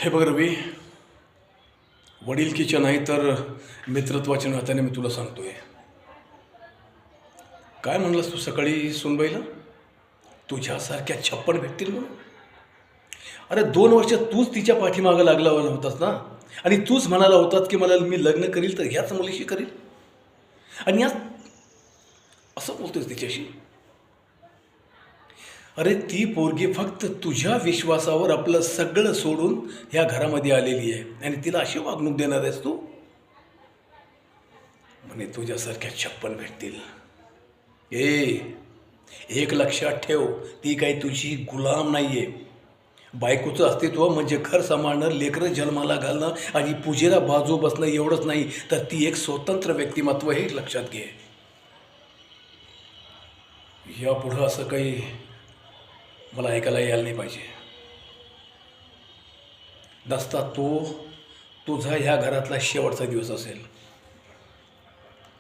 हे बघ रवी, वडिलकीच्या नाही तर मित्रत्वाच्या नात्याने मी तुला सांगतोय. काय म्हणलंस तू सकाळी सुनबाईला? तुझ्यासारख्या 56 भेटतील म्हणून? अरे 2 वर्ष तूच तिच्या पाठीमागं लागला होतास ना. आणि तूच म्हणाला होतास की मी लग्न करील तर ह्याच मुलीशी करील. आणि आज असं बोलतोस तिच्याशी? अरे ती पोरगी फक्त तुझ्या विश्वासावर आपलं सगळं सोडून ह्या घरामध्ये आलेली आहे आणि तिला अशी वागणूक देणार आहेस तू? म्हणे तुझ्यासारख्या 56 भेटतील. ए, एक लक्षात ठेव, ती काही तुझी गुलाम नाही आहे. बायकोचं अस्तित्व म्हणजे घर सांभाळणं, लेकरं जन्माला घालणं आणि पूजेला बाजू बसणं एवढंच नाही, तर ती एक स्वतंत्र व्यक्तिमत्व हे लक्षात घे. यापुढं असं काही मला ऐकायला यायला नाही पाहिजे. नसता तो तुझा ह्या घरातला शेवटचा दिवस असेल.